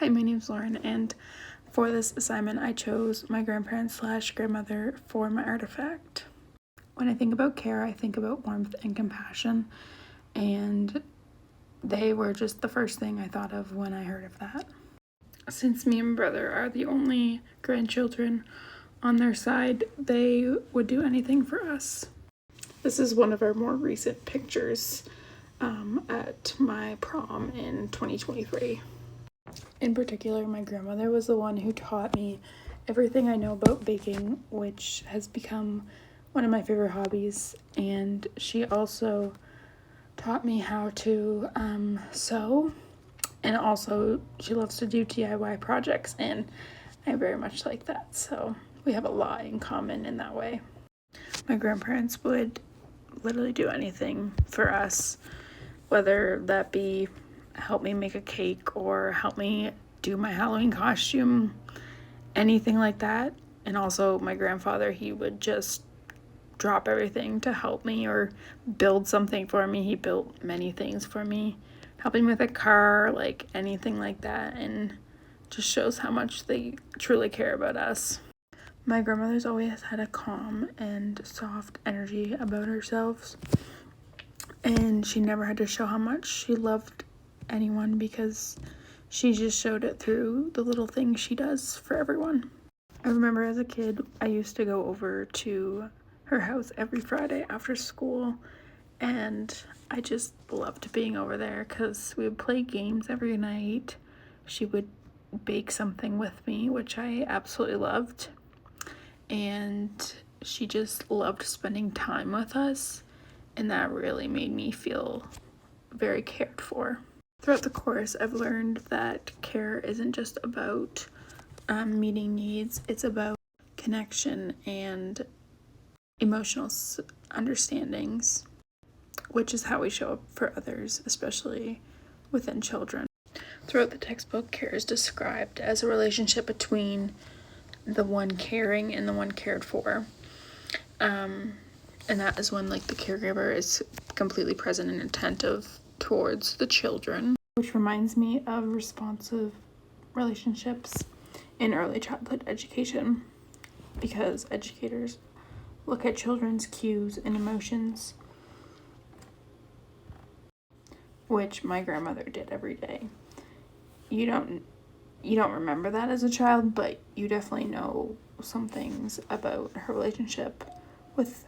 Hi, my name is Lauren, and for this assignment I chose my grandparents / grandmother for my artifact. When I think about care, I think about warmth and compassion, and they were just the first thing I thought of when I heard of that. Since me and my brother are the only grandchildren on their side, they would do anything for us. This is one of our more recent pictures at my prom in 2023. In particular, my grandmother was the one who taught me everything I know about baking, which has become one of my favorite hobbies. And she also taught me how to sew, and also she loves to do DIY projects, and I very much like that. So we have a lot in common in that way. My grandparents would literally do anything for us, whether that be help me make a cake or help me do my Halloween costume, anything like that. And also my grandfather, he would just drop everything to help me or build something for me. He built many things for me, helping with a car, like anything like that, and just shows how much they truly care about us. My grandmother's always had a calm and soft energy about herself, and she never had to show how much she loved anyone because she just showed it through the little things she does for everyone. I remember as a kid, I used to go over to her house every Friday after school, and I just loved being over there because we would play games every night. She would bake something with me, which I absolutely loved, and she just loved spending time with us, and that really made me feel very cared for. Throughout the course, I've learned that care isn't just about meeting needs, it's about connection and emotional understandings, which is how we show up for others, especially within children. Throughout the textbook, care is described as a relationship between the one caring and the one cared for. And that is when the caregiver is completely present and attentive towards the children, which reminds me of responsive relationships in early childhood education, because educators look at children's cues and emotions, which my grandmother did every day. You don't remember that as a child, but you definitely know some things about her relationship with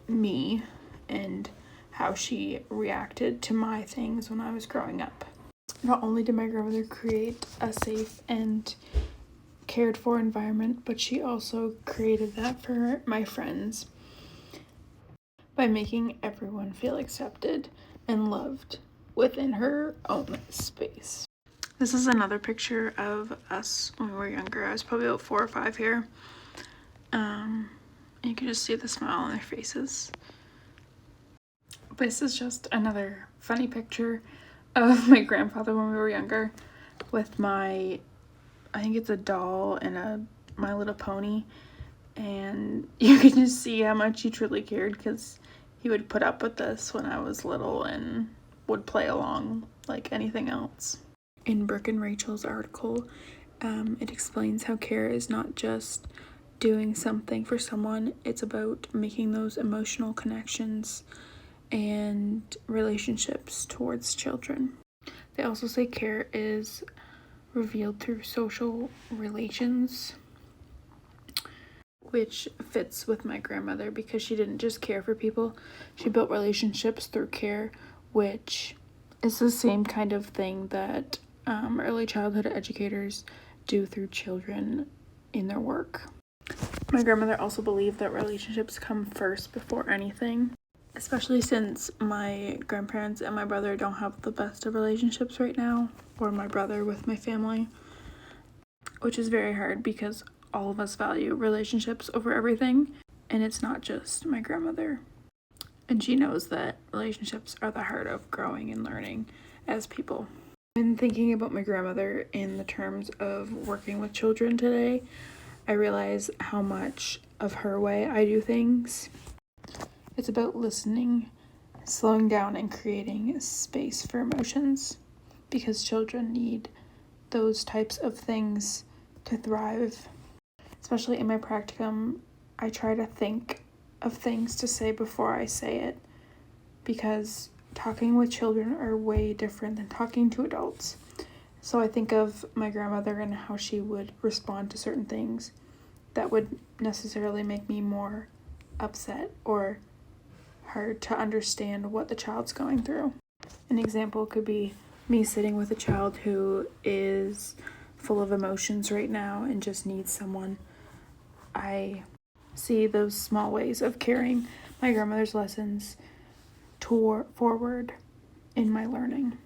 me and how she reacted to my things when I was growing up. Not only did my grandmother create a safe and cared for environment, but she also created that for my friends by making everyone feel accepted and loved within her own space. This is another picture of us when we were younger. I was probably about 4 or 5 here. You can just see the smile on their faces. This is just another funny picture of my grandfather when we were younger with I think it's a doll and a My Little Pony, and you can just see how much he truly cared because he would put up with this when I was little and would play along like anything else. In Brooke and Rachel's article, it explains how care is not just doing something for someone, it's about making those emotional connections and relationships towards children. They also say care is revealed through social relations, which fits with my grandmother because she didn't just care for people, she built relationships through care, which is the same kind of thing that early childhood educators do through children in their work. My grandmother also believed that relationships come first before anything, especially since my grandparents and my brother don't have the best of relationships right now, or my brother with my family, which is very hard because all of us value relationships over everything, and it's not just my grandmother. And she knows that relationships are the heart of growing and learning as people. When thinking about my grandmother in the terms of working with children today, I realize how much of her way I do things. It's about listening, slowing down, and creating space for emotions, because children need those types of things to thrive. Especially in my practicum, I try to think of things to say before I say it, because talking with children are way different than talking to adults. So I think of my grandmother and how she would respond to certain things that would necessarily make me more upset or hard to understand what the child's going through. An example could be me sitting with a child who is full of emotions right now and just needs someone. I see those small ways of carrying my grandmother's lessons forward in my learning.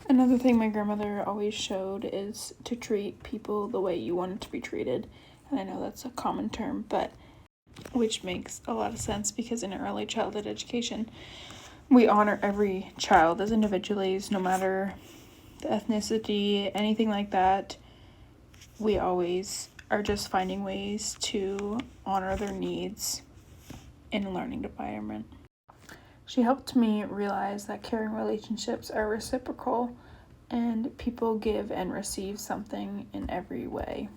Another thing my grandmother always showed is to treat people the way you want to be treated. And I know that's a common term, but which makes a lot of sense, because in early childhood education, we honor every child as individuals, no matter the ethnicity, anything like that. We always are just finding ways to honor their needs in a learning environment. She helped me realize that caring relationships are reciprocal and people give and receive something in every way,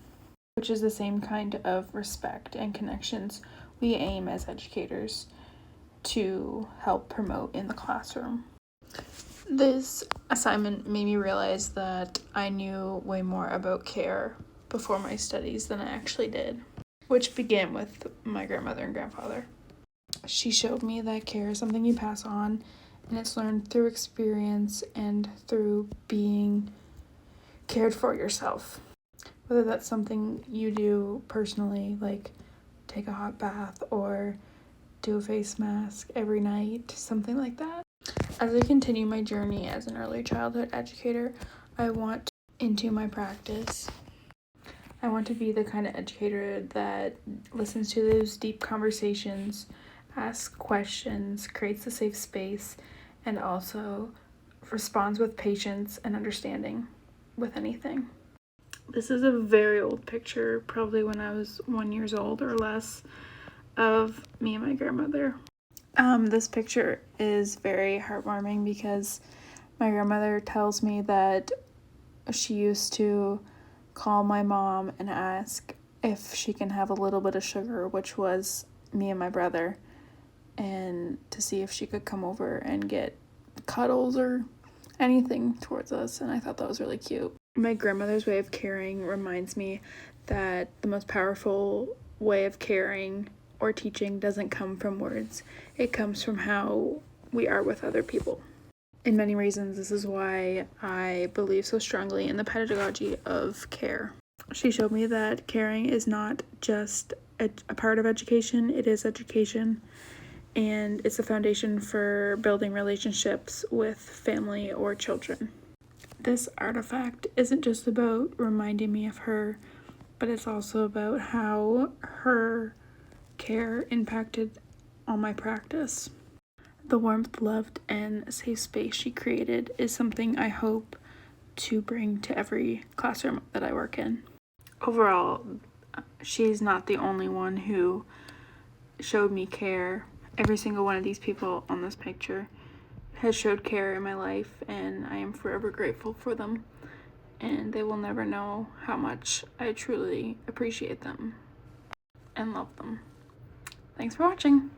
which is the same kind of respect and connections we aim as educators to help promote in the classroom. This assignment made me realize that I knew way more about care before my studies than I actually did, which began with my grandmother and grandfather. She showed me that care is something you pass on, and it's learned through experience and through being cared for yourself. Whether that's something you do personally, like take a hot bath or do a face mask every night, something like that. As I continue my journey as an early childhood educator, I want into my practice. I want to be the kind of educator that listens to those deep conversations, asks questions, creates a safe space, and also responds with patience and understanding with anything. This is a very old picture, probably when I was 1 year old or less, of me and my grandmother. This picture is very heartwarming because my grandmother tells me that she used to call my mom and ask if she can have a little bit of sugar, which was me and my brother, and to see if she could come over and get cuddles or anything towards us, and I thought that was really cute. My grandmother's way of caring reminds me that the most powerful way of caring or teaching doesn't come from words. It comes from how we are with other people. In many reasons, this is why I believe so strongly in the pedagogy of care. She showed me that caring is not just a part of education, it is education, and it's a foundation for building relationships with family or children. This artifact isn't just about reminding me of her, but it's also about how her care impacted on my practice. The warmth, love, and safe space she created is something I hope to bring to every classroom that I work in. Overall, she's not the only one who showed me care. Every single one of these people on this picture has showed care in my life, and I am forever grateful for them, and they will never know how much I truly appreciate them and love them. Thanks for watching.